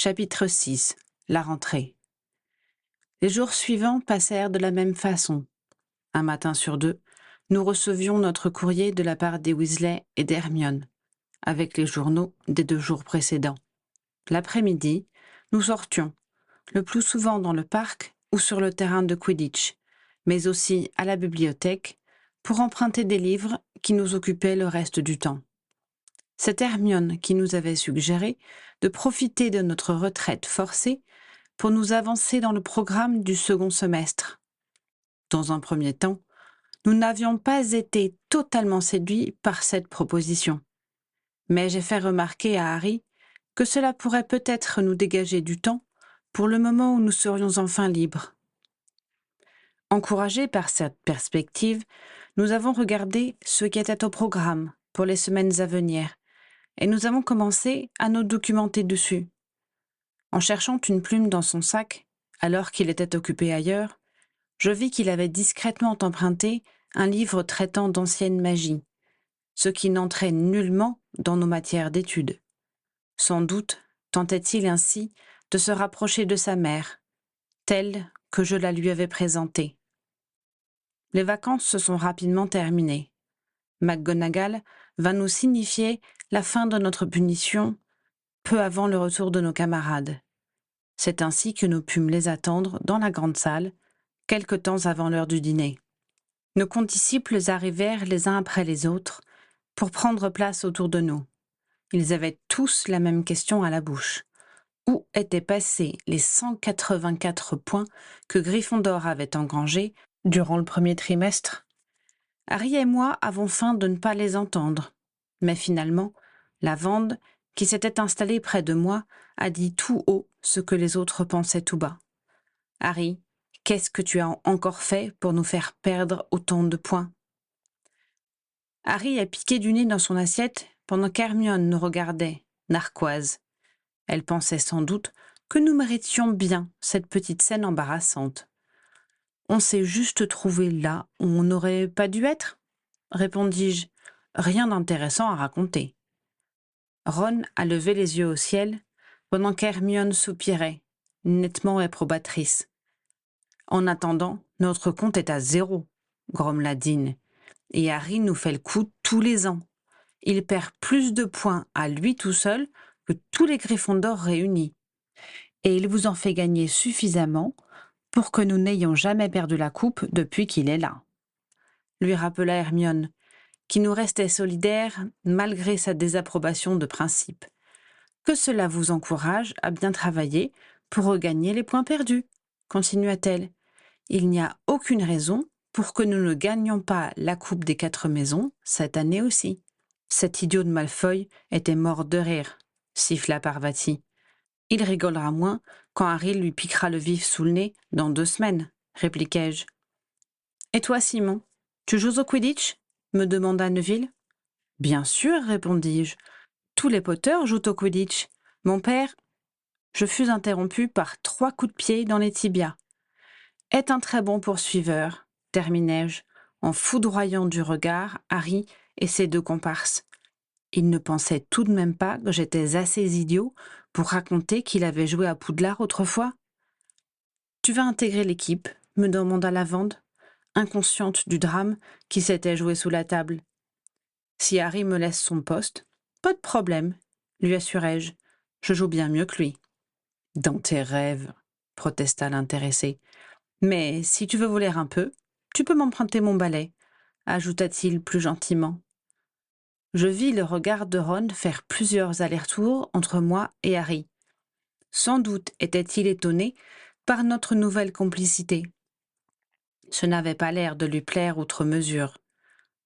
Chapitre 6. La rentrée. Les jours suivants passèrent de la même façon. Un matin sur deux, nous recevions notre courrier de la part des Weasley et d'Hermione, avec les journaux des 2 jours précédents. L'après-midi, nous sortions, le plus souvent dans le parc ou sur le terrain de Quidditch, mais aussi à la bibliothèque, pour emprunter des livres qui nous occupaient le reste du temps. C'est Hermione qui nous avait suggéré de profiter de notre retraite forcée pour nous avancer dans le programme du second semestre. Dans un premier temps, nous n'avions pas été totalement séduits par cette proposition. Mais j'ai fait remarquer à Harry que cela pourrait peut-être nous dégager du temps pour le moment où nous serions enfin libres. Encouragés par cette perspective, nous avons regardé ce qui était au programme pour les semaines à venir et nous avons commencé à nous documenter dessus. En cherchant une plume dans son sac, alors qu'il était occupé ailleurs, je vis qu'il avait discrètement emprunté un livre traitant d'ancienne magie, ce qui n'entrait nullement dans nos matières d'études. Sans doute tentait-il ainsi de se rapprocher de sa mère, telle que je la lui avais présentée. Les vacances se sont rapidement terminées. McGonagall va nous signifier la fin de notre punition peu avant le retour de nos camarades. C'est ainsi que nous pûmes les attendre dans la grande salle, quelque temps avant l'heure du dîner. Nos condisciples arrivèrent les uns après les autres pour prendre place autour de nous. Ils avaient tous la même question à la bouche. Où étaient passés les 184 points que Gryffondor avait engrangés durant le premier trimestre? Harry et moi avons feint de ne pas les entendre. Mais finalement, Lavande, qui s'était installée près de moi, a dit tout haut ce que les autres pensaient tout bas. « Harry, qu'est-ce que tu as encore fait pour nous faire perdre autant de points ?» Harry a piqué du nez dans son assiette pendant qu'Hermione nous regardait, narquoise. Elle pensait sans doute que nous méritions bien cette petite scène embarrassante. « On s'est juste trouvé là où on n'aurait pas dû être ?» répondis-je. « Rien d'intéressant à raconter. » Ron a levé les yeux au ciel pendant qu'Hermione soupirait, nettement réprobatrice. « En attendant, notre compte est à 0, grommela Dean, et Harry nous fait le coup tous les ans. Il perd plus de points à lui tout seul que tous les Gryffondors réunis. Et il vous en fait gagner suffisamment pour que nous n'ayons jamais perdu la coupe depuis qu'il est là. » lui rappela Hermione, qui nous restait solidaire malgré sa désapprobation de principe. « Que cela vous encourage à bien travailler pour regagner les points perdus, » continua-t-elle. « Il n'y a aucune raison pour que nous ne gagnions pas la coupe des 4 maisons cette année aussi. » Cet idiot de Malfoy était mort de rire, siffla Parvati. « Il rigolera moins quand Harry lui piquera le vif sous le nez dans 2 semaines, répliquai-je. « Et toi, Simon, tu joues au Quidditch ?» me demanda Neville. « Bien sûr, répondis-je. Tous les Potter jouent au Quidditch. Mon père... » Je fus interrompu par 3 coups de pied dans les tibias. « Est un très bon poursuiveur, » terminai-je, en foudroyant du regard Harry et ses 2 comparses. Il ne pensait tout de même pas que j'étais assez idiot pour raconter qu'il avait joué à Poudlard autrefois. « Tu vas intégrer l'équipe ?» me demanda Lavande, inconsciente du drame qui s'était joué sous la table. « Si Harry me laisse son poste, pas de problème, » lui assurai-je. « Je joue bien mieux que lui. »« Dans tes rêves, » protesta l'intéressé. « Mais si tu veux voler un peu, tu peux m'emprunter mon balai, » ajouta-t-il plus gentiment. Je vis le regard de Ron faire plusieurs allers-retours entre moi et Harry. Sans doute était-il étonné par notre nouvelle complicité. Ce n'avait pas l'air de lui plaire outre mesure.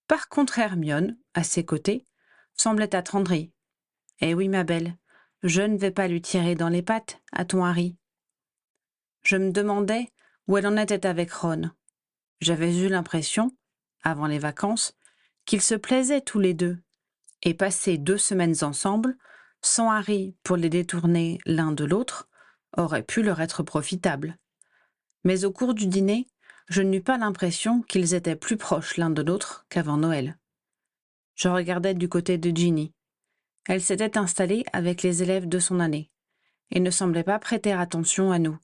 Par contre, Hermione, à ses côtés, semblait attendrie. « Eh oui, ma belle, je ne vais pas lui tirer dans les pattes, à ton Harry. » Je me demandais où elle en était avec Ron. J'avais eu l'impression, avant les vacances, qu'ils se plaisaient tous les deux, et passer 2 semaines ensemble, sans Harry pour les détourner l'un de l'autre, aurait pu leur être profitable. Mais au cours du dîner, je n'eus pas l'impression qu'ils étaient plus proches l'un de l'autre qu'avant Noël. Je regardais du côté de Ginny. Elle s'était installée avec les élèves de son année. et ne semblait pas prêter attention à nous.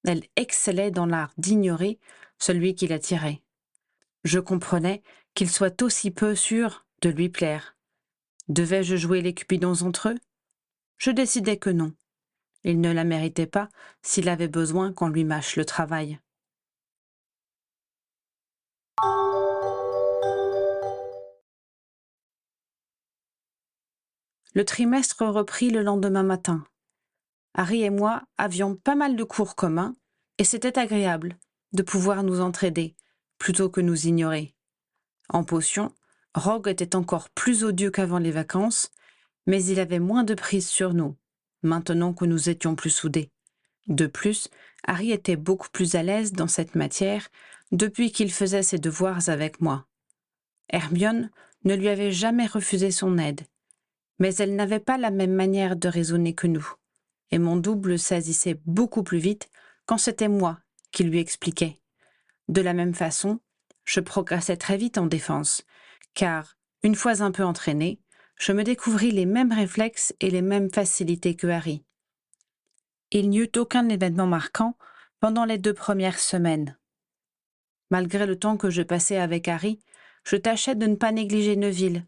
Elle excellait dans l'art d'ignorer celui qui l'attirait. Je comprenais qu'il soit aussi peu sûr de lui plaire. Devais-je jouer les Cupidons entre eux? Je décidai que non. Il ne la méritait pas s'il avait besoin qu'on lui mâche le travail. Le trimestre reprit le lendemain matin. Harry et moi avions pas mal de cours communs, et c'était agréable de pouvoir nous entraider, plutôt que nous ignorer. En potions, Rogue était encore plus odieux qu'avant les vacances, mais il avait moins de prise sur nous, maintenant que nous étions plus soudés. De plus, Harry était beaucoup plus à l'aise dans cette matière depuis qu'il faisait ses devoirs avec moi. Hermione ne lui avait jamais refusé son aide, mais elle n'avait pas la même manière de raisonner que nous, et mon double saisissait beaucoup plus vite quand c'était moi qui lui expliquais. De la même façon, je progressais très vite en défense, car, une fois un peu entraîné, je me découvris les mêmes réflexes et les mêmes facilités que Harry. Il n'y eut aucun événement marquant pendant les 2 premières semaines. Malgré le temps que je passais avec Harry, je tâchais de ne pas négliger Neville.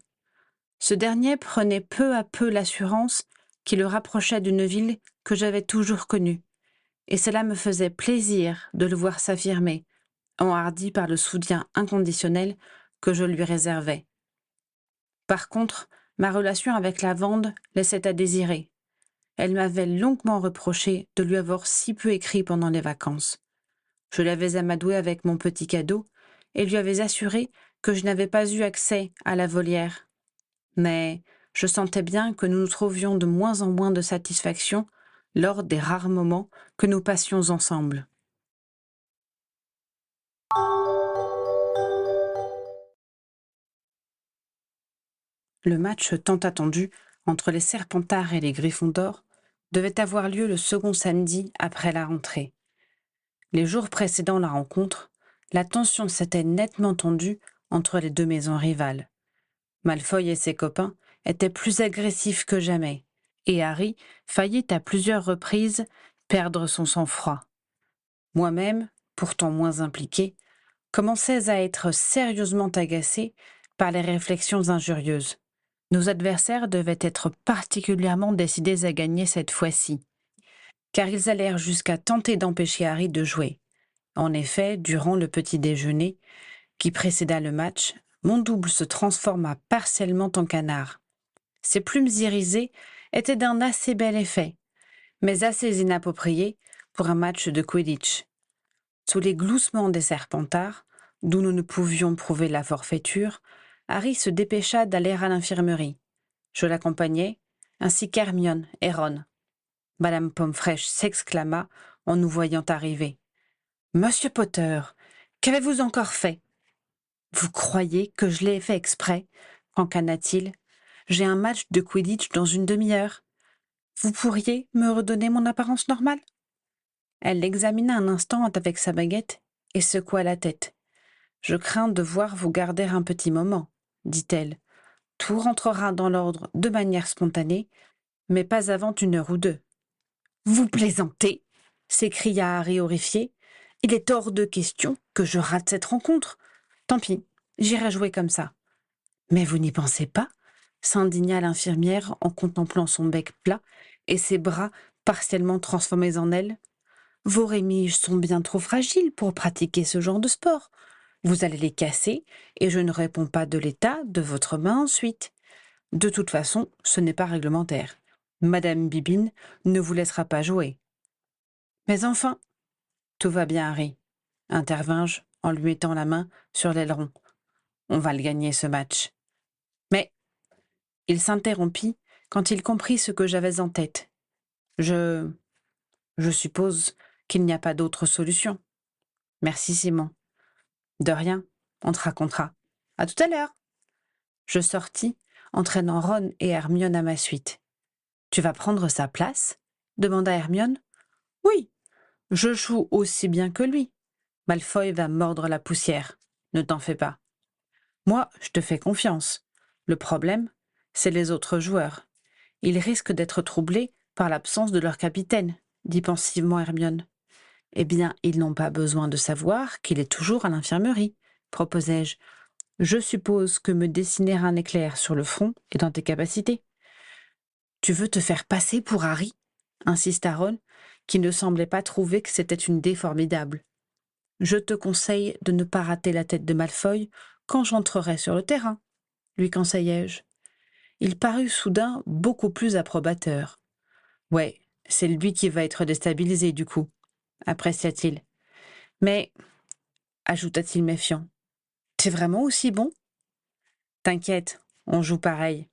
Ce dernier prenait peu à peu l'assurance qui le rapprochait de Neville que j'avais toujours connu, et cela me faisait plaisir de le voir s'affirmer, enhardi par le soutien inconditionnel que je lui réservais. Par contre, ma relation avec Lavande laissait à désirer. Elle m'avait longuement reproché de lui avoir si peu écrit pendant les vacances. Je l'avais amadouée avec mon petit cadeau et lui avais assuré que je n'avais pas eu accès à la volière. Mais je sentais bien que nous nous trouvions de moins en moins de satisfaction lors des rares moments que nous passions ensemble. Le match tant attendu entre les Serpentards et les Gryffondors devait avoir lieu le second samedi après la rentrée. Les jours précédant la rencontre, la tension s'était nettement tendue entre les 2 maisons rivales. Malfoy et ses copains étaient plus agressifs que jamais, et Harry faillit à plusieurs reprises perdre son sang-froid. Moi-même, pourtant moins impliqué, commençais à être sérieusement agacé par les réflexions injurieuses. Nos adversaires devaient être particulièrement décidés à gagner cette fois-ci, car ils allèrent jusqu'à tenter d'empêcher Harry de jouer. En effet, durant le petit déjeuner qui précéda le match, mon double se transforma partiellement en canard. Ses plumes irisées étaient d'un assez bel effet, mais assez inappropriées pour un match de Quidditch. Sous les gloussements des Serpentards, d'où nous ne pouvions prouver la forfaiture, Harry se dépêcha d'aller à l'infirmerie. Je l'accompagnai, ainsi qu'Hermione et Ron. Madame Pomfrèche s'exclama en nous voyant arriver. « Monsieur Potter, qu'avez-vous encore fait ?»« Vous croyez que je l'ai fait exprès ?» cancana-t-il. « J'ai un match de Quidditch dans une demi-heure. Vous pourriez me redonner mon apparence normale ?» Elle l'examina un instant avec sa baguette et secoua la tête. « Je crains de devoir vous garder un petit moment, » dit-elle. « Tout rentrera dans l'ordre de manière spontanée, mais pas avant 1 heure ou 2. »« Vous plaisantez !» s'écria Harry horrifié. « Il est hors de question que je rate cette rencontre. Tant pis, j'irai jouer comme ça. »« Mais vous n'y pensez pas ?» s'indigna l'infirmière en contemplant son bec plat et ses bras partiellement transformés en ailes. « Vos rémiges sont bien trop fragiles pour pratiquer ce genre de sport. Vous allez les casser et je ne réponds pas de l'état de votre main ensuite. De toute façon, ce n'est pas réglementaire. Madame Bibine ne vous laissera pas jouer. »« Mais enfin, tout va bien, Harry, » intervins-je en lui mettant la main sur l'aileron. « On va le gagner, ce match. » Mais il s'interrompit quand il comprit ce que j'avais en tête. Je suppose qu'il n'y a pas d'autre solution. Merci, Simon. De rien, on te racontera. À tout à l'heure. Je sortis, entraînant Ron et Hermione à ma suite. Tu vas prendre sa place ? Demanda Hermione. Oui, je joue aussi bien que lui. Malfoy va mordre la poussière. Ne t'en fais pas. Moi, je te fais confiance. Le problème, c'est les autres joueurs. Ils risquent d'être troublés par l'absence de leur capitaine, dit pensivement Hermione. Eh bien, ils n'ont pas besoin de savoir qu'il est toujours à l'infirmerie, proposai-je. Je suppose que me dessiner un éclair sur le front est dans tes capacités. Tu veux te faire passer pour Harry, insista Ron, qui ne semblait pas trouver que c'était une idée formidable. Je te conseille de ne pas rater la tête de Malfoy quand j'entrerai sur le terrain, lui conseillai-je. Il parut soudain beaucoup plus approbateur. Ouais, c'est lui qui va être déstabilisé du coup, apprécia-t-il. Mais, ajouta-t-il méfiant, t'es vraiment aussi bon? T'inquiète, on joue pareil.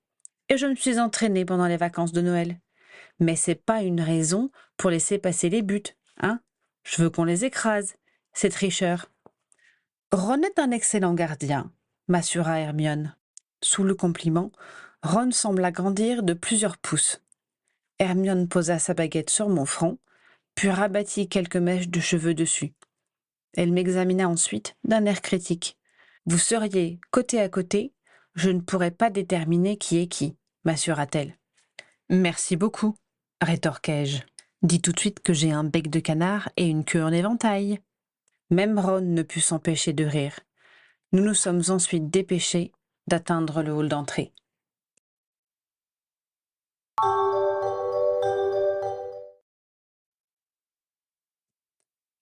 Et je me suis entraîné pendant les vacances de Noël. Mais c'est pas une raison pour laisser passer les buts, hein? Je veux qu'on les écrase, ces tricheurs. Ron est un excellent gardien, m'assura Hermione. Sous le compliment, Ron sembla grandir de plusieurs pouces. Hermione posa sa baguette sur mon front, puis rabattit quelques mèches de cheveux dessus. Elle m'examina ensuite d'un air critique. Vous seriez côté à côté, je ne pourrais pas déterminer qui est qui, m'assura-t-elle. Merci beaucoup, rétorquai-je. Dis tout de suite que j'ai un bec de canard et une queue en éventail. Même Ron ne put s'empêcher de rire. Nous nous sommes ensuite dépêchés d'atteindre le hall d'entrée.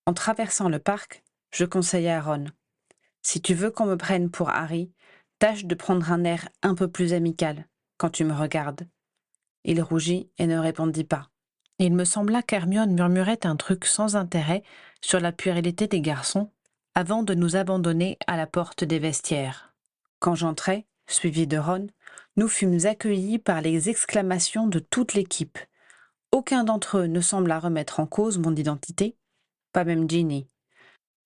En traversant le parc, je conseillai à Ron. Si tu veux qu'on me prenne pour Harry, tâche de prendre un air un peu plus amical quand tu me regardes. Il rougit et ne répondit pas. Il me sembla qu'Hermione murmurait un truc sans intérêt sur la puérilité des garçons avant de nous abandonner à la porte des vestiaires. Quand j'entrai, suivi de Ron, nous fûmes accueillis par les exclamations de toute l'équipe. Aucun d'entre eux ne sembla remettre en cause mon identité, pas même Ginny.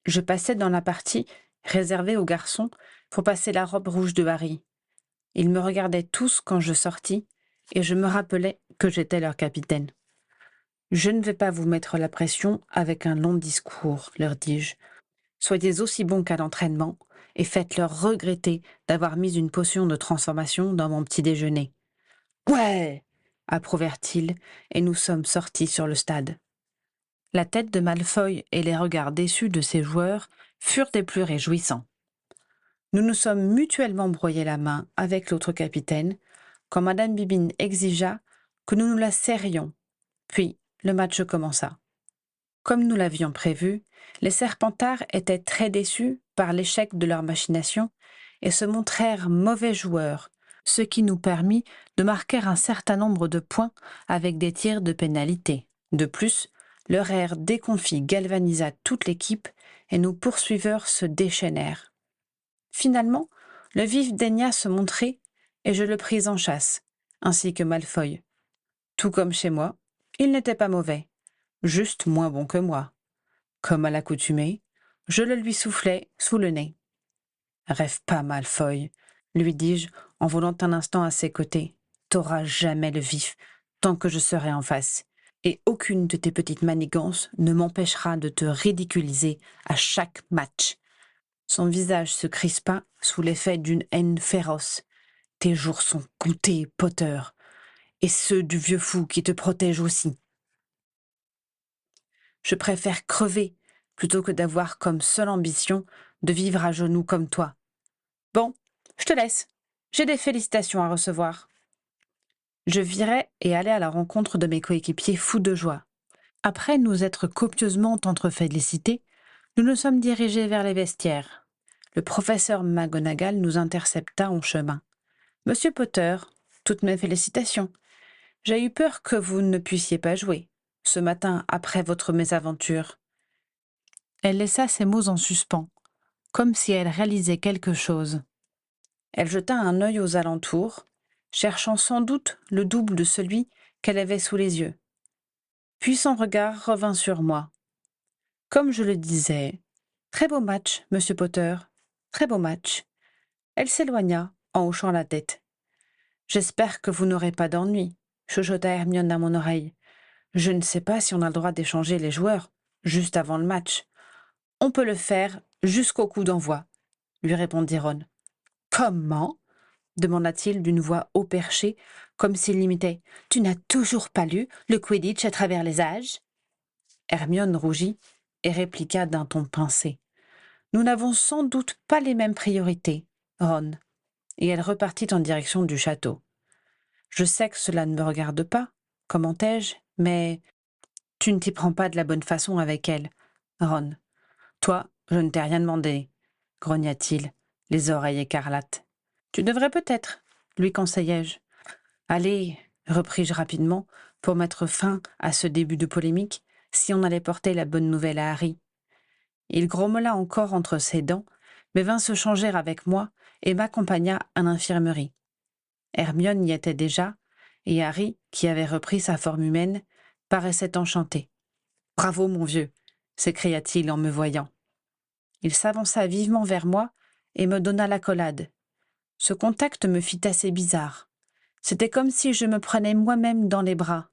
Je passais dans la partie réservée aux garçons pour passer la robe rouge de Harry. Ils me regardaient tous quand je sortis, et je me rappelais que j'étais leur capitaine. Je ne vais pas vous mettre la pression avec un long discours, leur dis-je. Soyez aussi bons qu'à l'entraînement, et faites-leur regretter d'avoir mis une potion de transformation dans mon petit déjeuner. Ouais, approuvèrent-ils, et nous sommes sortis sur le stade. La tête de Malfoy et les regards déçus de ses joueurs furent des plus réjouissants. Nous nous sommes mutuellement broyé la main avec l'autre capitaine, quand Madame Bibine exigea que nous nous la serrions. Puis le match commença. Comme nous l'avions prévu, les Serpentards étaient très déçus par l'échec de leur machination et se montrèrent mauvais joueurs, ce qui nous permit de marquer un certain nombre de points avec des tirs de pénalité. De plus, leur air déconfit galvanisa toute l'équipe et nos poursuiveurs se déchaînèrent. Finalement, le vif daigna se montrer et je le pris en chasse, ainsi que Malfoy. Tout comme chez moi, il n'était pas mauvais, juste moins bon que moi. Comme à l'accoutumée, je le lui soufflai sous le nez. « Rêve pas, Malfoy, lui dis-je en volant un instant à ses côtés. T'auras jamais le vif, tant que je serai en face, et aucune de tes petites manigances ne m'empêchera de te ridiculiser à chaque match. » Son visage se crispa sous l'effet d'une haine féroce. « Tes jours sont comptés, Potter, et ceux du vieux fou qui te protège aussi. Je préfère crever plutôt que d'avoir comme seule ambition de vivre à genoux comme toi. Bon, je te laisse. J'ai des félicitations à recevoir. » Je virai et allai à la rencontre de mes coéquipiers fous de joie. Après nous être copieusement entrefélicités, nous nous sommes dirigés vers les vestiaires. Le professeur McGonagall nous intercepta en chemin. « Monsieur Potter, toutes mes félicitations. J'ai eu peur que vous ne puissiez pas jouer, ce matin après votre mésaventure. » Elle laissa ces mots en suspens, comme si elle réalisait quelque chose. Elle jeta un œil aux alentours, cherchant sans doute le double de celui qu'elle avait sous les yeux. Puis son regard revint sur moi. Comme je le disais, « Très beau match, monsieur Potter, très beau match. » Elle s'éloigna en hochant la tête. « J'espère que vous n'aurez pas d'ennui, » chuchota Hermione à mon oreille. « Je ne sais pas si on a le droit d'échanger les joueurs, juste avant le match. »« On peut le faire jusqu'au coup d'envoi, » lui répondit Ron. « Comment » demanda-t-il d'une voix haut perchée, comme s'il l'imitait. « Tu n'as toujours pas lu le Quidditch à travers les âges ?» Hermione rougit et répliqua d'un ton pincé. « Nous n'avons sans doute pas les mêmes priorités, Ron. » Et elle repartit en direction du château. « Je sais que cela ne me regarde pas, commentai-je, mais tu ne t'y prends pas de la bonne façon avec elle, Ron. Toi, je ne t'ai rien demandé, grogna-t-il, les oreilles écarlates. Tu devrais peut-être, lui conseillai-je. Allez, repris-je rapidement, pour mettre fin à ce début de polémique, si on allait porter la bonne nouvelle à Harry. Il grommela encore entre ses dents, mais vint se changer avec moi et m'accompagna à l'infirmerie. Hermione y était déjà, et Harry, qui avait repris sa forme humaine, paraissait enchanté. « Bravo, mon vieux !» s'écria-t-il en me voyant. Il s'avança vivement vers moi et me donna l'accolade. Ce contact me fit assez bizarre. C'était comme si je me prenais moi-même dans les bras.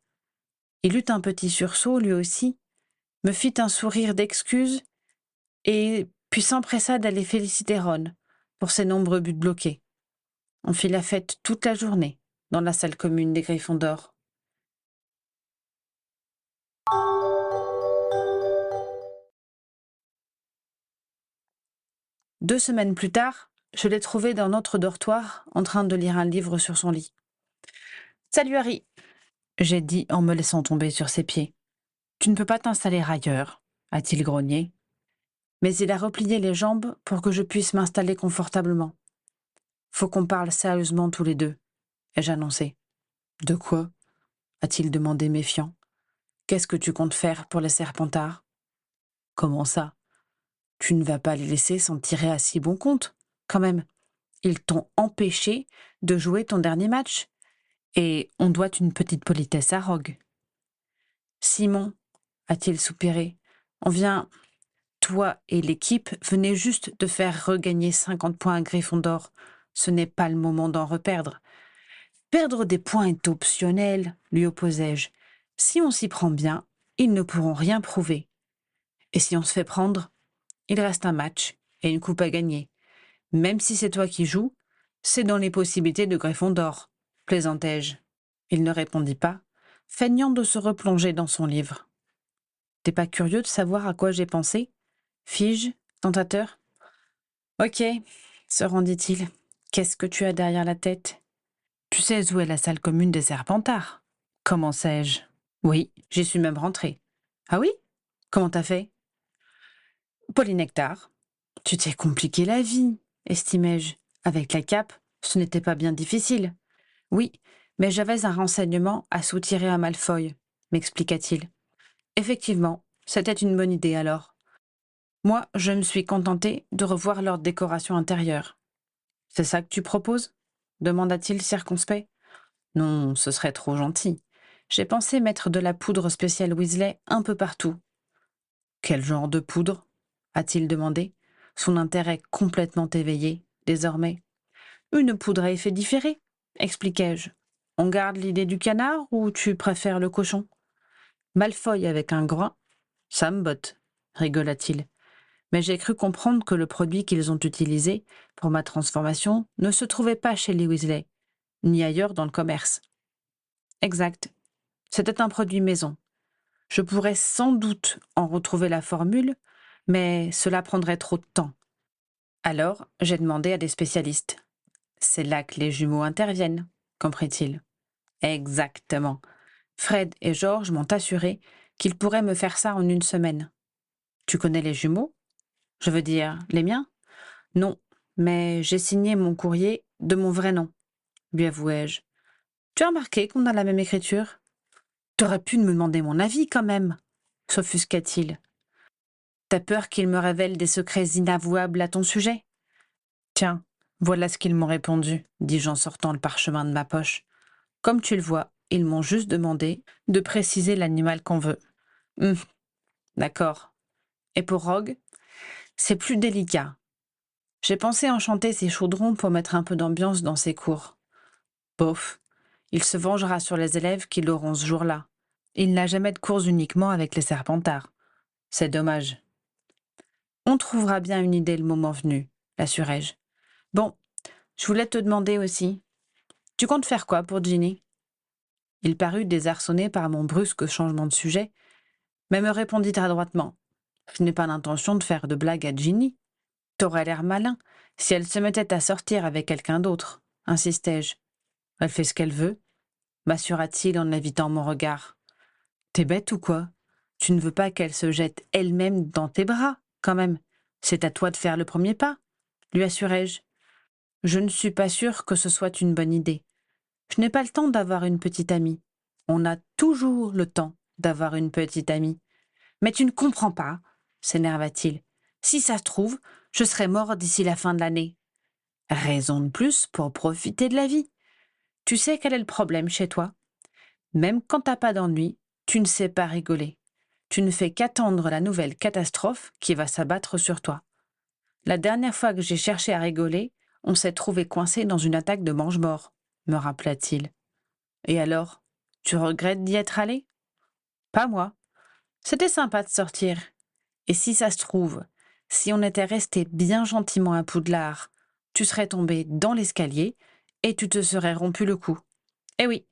Il eut un petit sursaut, lui aussi, me fit un sourire d'excuse et puis s'empressa d'aller féliciter Ron pour ses nombreux buts bloqués. On fit la fête toute la journée dans la salle commune des Gryffondor. Deux semaines plus tard, je l'ai trouvé dans notre dortoir en train de lire un livre sur son lit. « Salut Harry !» j'ai dit en me laissant tomber sur ses pieds. « Tu ne peux pas t'installer ailleurs » a-t-il grogné. Mais il a replié les jambes pour que je puisse m'installer confortablement. « Faut qu'on parle sérieusement tous les deux » ai-je annoncé. « De quoi ?» a-t-il demandé méfiant. « Qu'est-ce que tu comptes faire pour les Serpentards ?»« Comment ça ? Tu ne vas pas les laisser s'en tirer à si bon compte, quand même. Ils t'ont empêché de jouer ton dernier match. Et on doit une petite politesse à Rogue. »« Simon, a-t-il soupiré, on vient... Toi et l'équipe venez juste de faire regagner 50 points à Gryffondor. Ce n'est pas le moment d'en reperdre. »« Perdre des points est optionnel, lui opposai-je. Si on s'y prend bien, ils ne pourront rien prouver. Et si on se fait prendre, il reste un match et une coupe à gagner. Même si c'est toi qui joues, c'est dans les possibilités de Gryffondor, plaisantai-je. Il ne répondit pas, feignant de se replonger dans son livre. « T'es pas curieux de savoir à quoi j'ai pensé ?» fis-je, tentateur. « Ok, » se rendit-il. « Qu'est-ce que tu as derrière la tête ?»« Tu sais où est la salle commune des Serpentards ?» commençai-je. « Oui, j'y suis même rentrée. »« Ah oui ? Comment t'as fait ?»« Polynectar. »« Tu t'es compliqué la vie, estimai-je. Avec la cape, ce n'était pas bien difficile. »« Oui, mais j'avais un renseignement à soutirer à Malfoy, » m'expliqua-t-il. « Effectivement, c'était une bonne idée alors. Moi, je me suis contenté de revoir leur décoration intérieure. »« C'est ça que tu proposes ?» demanda-t-il circonspect. « Non, ce serait trop gentil. J'ai pensé mettre de la poudre spéciale Weasley un peu partout. »« Quel genre de poudre ?» a-t-il demandé, son intérêt complètement éveillé, désormais. « Une poudre à effet différé, expliquai-je. On garde l'idée du canard ou tu préfères le cochon ? Malfoy avec un groin, ça me botte, rigola-t-il. Mais j'ai cru comprendre que le produit qu'ils ont utilisé pour ma transformation ne se trouvait pas chez les Weasley, ni ailleurs dans le commerce. Exact. C'était un produit maison. Je pourrais sans doute en retrouver la formule, mais cela prendrait trop de temps. Alors, j'ai demandé à des spécialistes. C'est là que les jumeaux interviennent, comprit-il. Exactement. Fred et George m'ont assuré qu'ils pourraient me faire ça en une semaine. Tu connais les jumeaux ? Je veux dire, les miens ? Non, mais j'ai signé mon courrier de mon vrai nom, lui avouai-je. Tu as remarqué qu'on a la même écriture ? T'aurais pu me demander mon avis quand même, s'offusqua-t-il. T'as peur qu'il me révèle des secrets inavouables à ton sujet ? Tiens, voilà ce qu'ils m'ont répondu, dis-je en sortant le parchemin de ma poche. Comme tu le vois, ils m'ont juste demandé de préciser l'animal qu'on veut. D'accord. Et pour Rogue ? C'est plus délicat. J'ai pensé enchanter ses chaudrons pour mettre un peu d'ambiance dans ses cours. Bof, il se vengera sur les élèves qui l'auront ce jour-là. Il n'a jamais de cours uniquement avec les Serpentards. C'est dommage. On trouvera bien une idée le moment venu, l'assurai-je. Bon, Je voulais te demander aussi, tu comptes faire quoi pour Ginny? Il parut désarçonné par mon brusque changement de sujet, mais me répondit adroitement. Je n'ai pas l'intention de faire de blagues à Ginny. T'aurais l'air malin si elle se mettait à sortir avec quelqu'un d'autre, insistai-je. Elle fait ce qu'elle veut, m'assura-t-il en évitant mon regard. T'es bête ou quoi? Tu ne veux pas qu'elle se jette elle-même dans tes bras, quand même. C'est à toi de faire le premier pas, lui assurai-je. Je ne suis pas sûre que ce soit une bonne idée. Je n'ai pas le temps d'avoir une petite amie. On a toujours le temps d'avoir une petite amie. Mais tu ne comprends pas, s'énerva-t-il. Si ça se trouve, je serai mort d'ici la fin de l'année. Raison de plus pour profiter de la vie. Tu sais quel est le problème chez toi? Même quand t'as pas d'ennui, tu ne sais pas rigoler. Tu ne fais qu'attendre la nouvelle catastrophe qui va s'abattre sur toi. La dernière fois que j'ai cherché à rigoler, on s'est trouvé coincé dans une attaque de mange-mort, me rappela-t-il. Et alors, tu regrettes d'y être allé? Pas moi. C'était sympa de sortir. Et si ça se trouve, si on était resté bien gentiment à Poudlard, tu serais tombé dans l'escalier et tu te serais rompu le cou. Eh oui,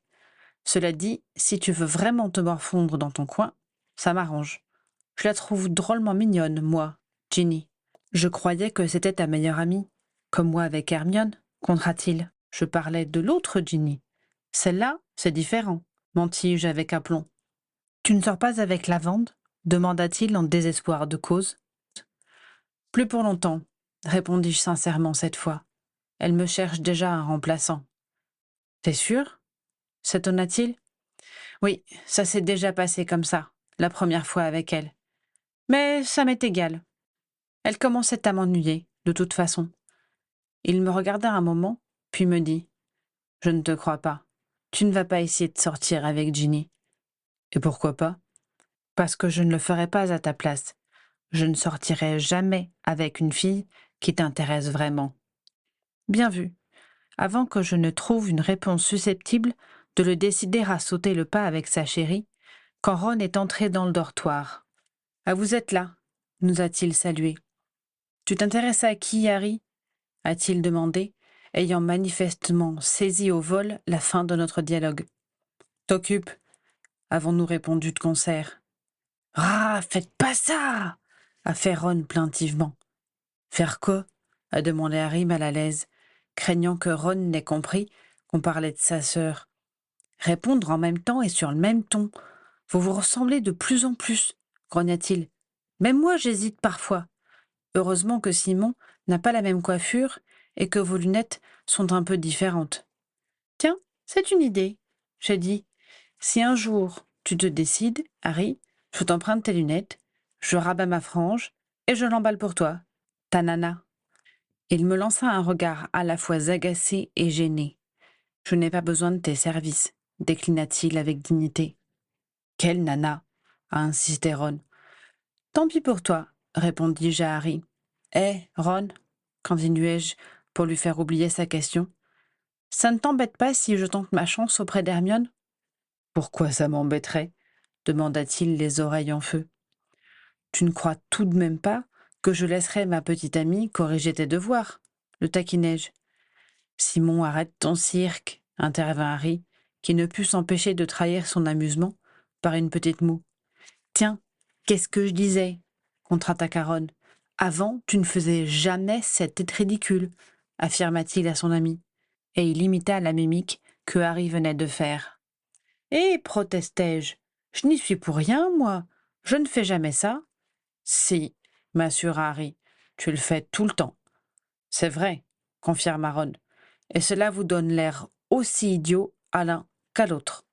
cela dit, si tu veux vraiment te morfondre dans ton coin, ça m'arrange. Je la trouve drôlement mignonne, moi, Ginny. Je croyais que c'était ta meilleure amie, comme moi avec Hermione, contra-t-il. Je parlais de l'autre Ginny. Celle-là, c'est différent, mentis-je avec aplomb. Tu ne sors pas avec Lavande? Demanda-t-il en désespoir de cause. Plus pour longtemps, répondis-je sincèrement cette fois. Elle me cherche déjà un remplaçant. T'es sûr? S'étonna-t-il. Oui, ça s'est déjà passé comme ça, la première fois avec elle. Mais ça m'est égal. Elle commençait à m'ennuyer, de toute façon. Il me regarda un moment, puis me dit « Je ne te crois pas. Tu ne vas pas essayer de sortir avec Ginny. » Et pourquoi pas? Parce que je ne le ferai pas à ta place. Je ne sortirai jamais avec une fille qui t'intéresse vraiment. Bien vu. Avant que je ne trouve une réponse susceptible de le décider à sauter le pas avec sa chérie, quand Ron est entré dans le dortoir. « Ah, vous êtes là » nous a-t-il salués. « Tu t'intéresses à qui, Harry » a-t-il demandé, ayant manifestement saisi au vol la fin de notre dialogue. « T'occupe » avons-nous répondu de concert. « Ah, faites pas ça » a fait Ron plaintivement. « Faire quoi » a demandé Harry mal à l'aise, craignant que Ron n'ait compris qu'on parlait de sa sœur. Répondre en même temps et sur le même ton. Vous vous ressemblez de plus en plus, grogna-t-il. Même moi, j'hésite parfois. Heureusement que Simon n'a pas la même coiffure et que vos lunettes sont un peu différentes. Tiens, c'est une idée, j'ai dit. Si un jour tu te décides, Harry, je t'emprunte tes lunettes, je rabats ma frange et je l'emballe pour toi. Ta nana. Il me lança un regard à la fois agacé et gêné. Je n'ai pas besoin de tes services, déclina-t-il avec dignité. Quelle nana? A insisté Ron. Tant pis pour toi, répondis-je à Harry. Ron, continuai-je pour lui faire oublier sa question. Ça ne t'embête pas si je tente ma chance auprès d'Hermione? Pourquoi ça m'embêterait? Demanda-t-il les oreilles en feu. Tu ne crois tout de même pas que je laisserai ma petite amie corriger tes devoirs? Le taquinai-je. Simon, arrête ton cirque, intervint Harry, qui ne put s'empêcher de trahir son amusement par une petite moue. Tiens, qu'est-ce que je disais? Contre-attaqua Ron. Avant, tu ne faisais jamais cette tête ridicule, affirma-t-il à son ami, et il imita la mimique que Harry venait de faire. Protestai-je, je n'y suis pour rien, moi. Je ne fais jamais ça. Si, m'assura Harry, tu le fais tout le temps. C'est vrai, confirma Ron, et cela vous donne l'air aussi idiot à l'un qu'à l'autre.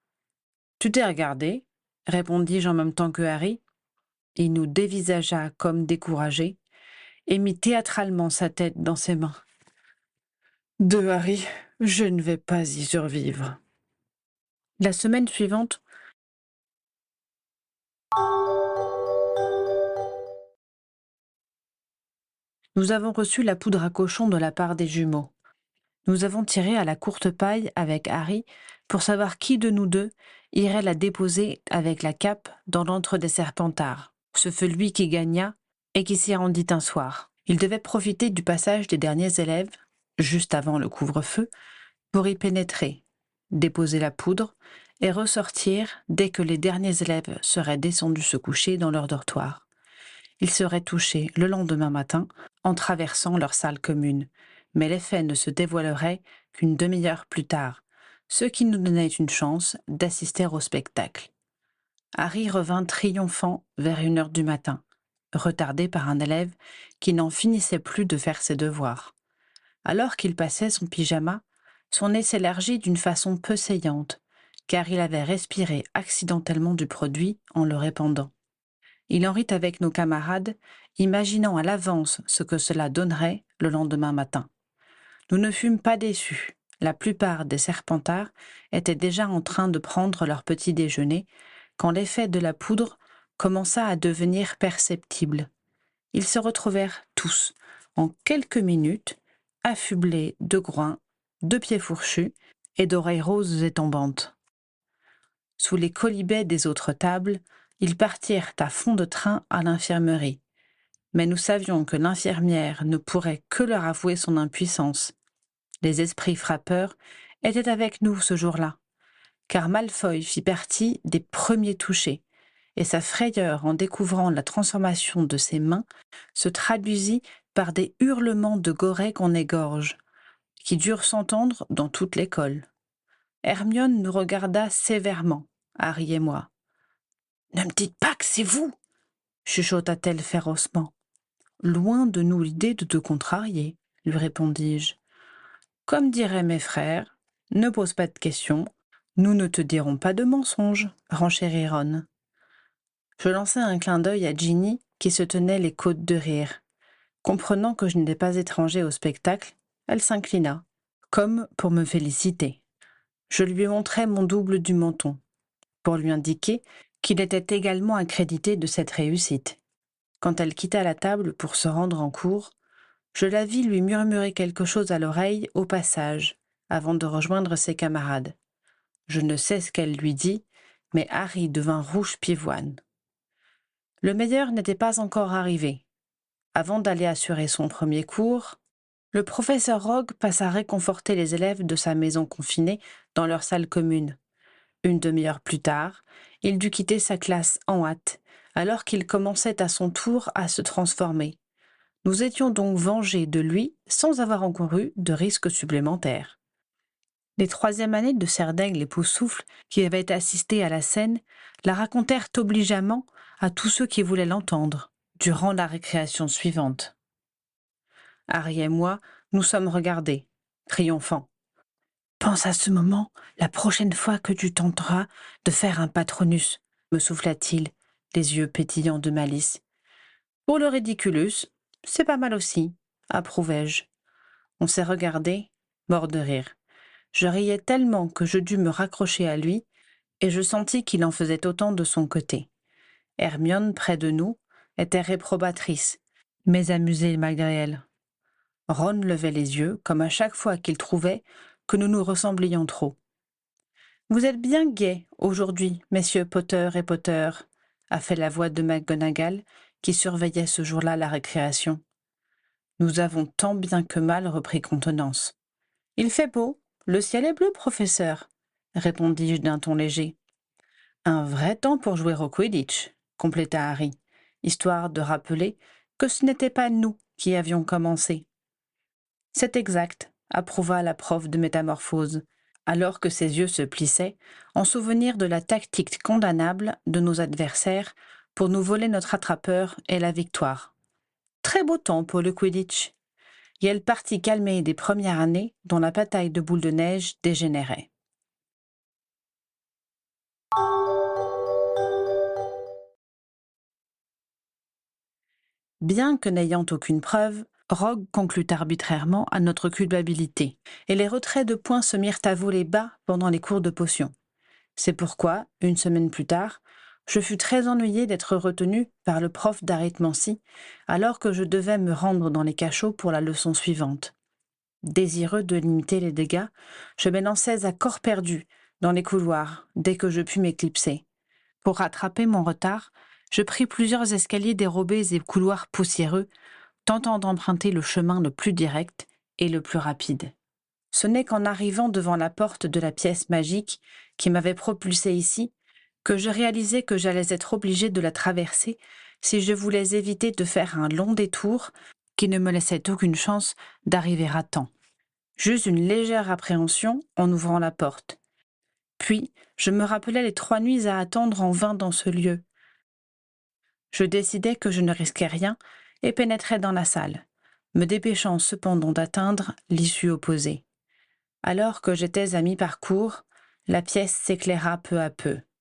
Tu t'es regardé, répondis-je en même temps que Harry. Il nous dévisagea comme découragé et mit théâtralement sa tête dans ses mains. De Harry, je ne vais pas y survivre. La semaine suivante, nous avons reçu la poudre à cochon de la part des jumeaux. Nous avons tiré à la courte paille avec Harry pour savoir qui de nous deux irait la déposer avec la cape dans l'antre des Serpentards. Ce fut lui qui gagna et qui s'y rendit un soir. Il devait profiter du passage des derniers élèves juste avant le couvre-feu, pour y pénétrer, déposer la poudre et ressortir dès que les derniers élèves seraient descendus se coucher dans leur dortoir. Ils seraient touchés le lendemain matin en traversant leur salle commune, mais l'effet ne se dévoilerait qu'une demi-heure plus tard, ce qui nous donnait une chance d'assister au spectacle. Harry revint triomphant vers 1 heure du matin, retardé par un élève qui n'en finissait plus de faire ses devoirs. Alors qu'il passait son pyjama, son nez s'élargit d'une façon peu saillante, car il avait respiré accidentellement du produit en le répandant. Il en rit avec nos camarades, imaginant à l'avance ce que cela donnerait le lendemain matin. Nous ne fûmes pas déçus. La plupart des Serpentards étaient déjà en train de prendre leur petit déjeuner quand l'effet de la poudre commença à devenir perceptible. Ils se retrouvèrent tous, en quelques minutes, affublés de groins, de pieds fourchus et d'oreilles roses et tombantes. Sous les quolibets des autres tables, ils partirent à fond de train à l'infirmerie. Mais nous savions que l'infirmière ne pourrait que leur avouer son impuissance. Les esprits frappeurs étaient avec nous ce jour-là, car Malfoy fit partie des premiers touchés, et sa frayeur en découvrant la transformation de ses mains se traduisit par des hurlements de gorée qu'on égorge, qui durent s'entendre dans toute l'école. Hermione nous regarda sévèrement, Harry et moi. « Ne me dites pas que c'est vous !» chuchota-t-elle férocement. « Loin de nous l'idée de te contrarier, » lui répondis-je. « Comme diraient mes frères, ne pose pas de questions, nous ne te dirons pas de mensonges, » renchérit Ron. Je lançai un clin d'œil à Ginny qui se tenait les côtes de rire. Comprenant que je n'étais pas étranger au spectacle, elle s'inclina, comme pour me féliciter. Je lui montrai mon double du menton, pour lui indiquer qu'il était également accrédité de cette réussite. Quand elle quitta la table pour se rendre en cours, je la vis lui murmurer quelque chose à l'oreille au passage, avant de rejoindre ses camarades. Je ne sais ce qu'elle lui dit, mais Harry devint rouge pivoine. Le meilleur n'était pas encore arrivé. Avant d'aller assurer son premier cours, le professeur Rogue passa réconforter les élèves de sa maison confinée dans leur salle commune. 1/2 heure plus tard, il dut quitter sa classe en hâte, alors qu'il commençait à son tour à se transformer. Nous étions donc vengés de lui sans avoir encouru de risques supplémentaires. Les 3e années de Serdaigle et Poussoufle, qui avaient assisté à la scène, la racontèrent obligeamment à tous ceux qui voulaient l'entendre, durant la récréation suivante. Harry et moi nous sommes regardés, triomphants. « Pense à ce moment, la prochaine fois que tu tenteras de faire un Patronus, » me souffla-t-il, les yeux pétillants de malice. « Pour le ridiculus, c'est pas mal aussi, » approuvai-je. On s'est regardés, morts de rire. Je riais tellement que je dus me raccrocher à lui, et je sentis qu'il en faisait autant de son côté. Hermione, près de nous, était réprobatrice, mais amusée malgré elle. Ron levait les yeux, comme à chaque fois qu'il trouvait que nous nous ressemblions trop. « Vous êtes bien gais aujourd'hui, messieurs Potter et Potter », a fait la voix de McGonagall, qui surveillait ce jour-là la récréation. Nous avons tant bien que mal repris contenance. « Il fait beau, le ciel est bleu, professeur, » répondis-je d'un ton léger. « Un vrai temps pour jouer au Quidditch, » compléta Harry, histoire de rappeler que ce n'était pas nous qui avions commencé. « C'est exact, » approuva la prof de métamorphose, alors que ses yeux se plissaient en souvenir de la tactique condamnable de nos adversaires pour nous voler notre attrapeur et la victoire. Très beau temps pour le Quidditch. Et elle partit calmer des premières années dont la bataille de boules de neige dégénérait. Bien que n'ayant aucune preuve, Rogue conclut arbitrairement à notre culpabilité, et les retraits de points se mirent à voler bas pendant les cours de potions. C'est pourquoi, 1 semaine plus tard, je fus très ennuyé d'être retenu par le prof d'arithmancie, alors que je devais me rendre dans les cachots pour la leçon suivante. Désireux de limiter les dégâts, je m'élançais à corps perdu dans les couloirs dès que je pus m'éclipser. Pour rattraper mon retard, je pris plusieurs escaliers dérobés et couloirs poussiéreux, tentant d'emprunter le chemin le plus direct et le plus rapide. Ce n'est qu'en arrivant devant la porte de la pièce magique qui m'avait propulsé ici que je réalisai que j'allais être obligé de la traverser si je voulais éviter de faire un long détour qui ne me laissait aucune chance d'arriver à temps. J'eus une légère appréhension en ouvrant la porte. Puis, je me rappelai les 3 nuits à attendre en vain dans ce lieu. Je décidai que je ne risquais rien et pénétrai dans la salle, me dépêchant cependant d'atteindre l'issue opposée. Alors que j'étais à mi-parcours, la pièce s'éclaira peu à peu.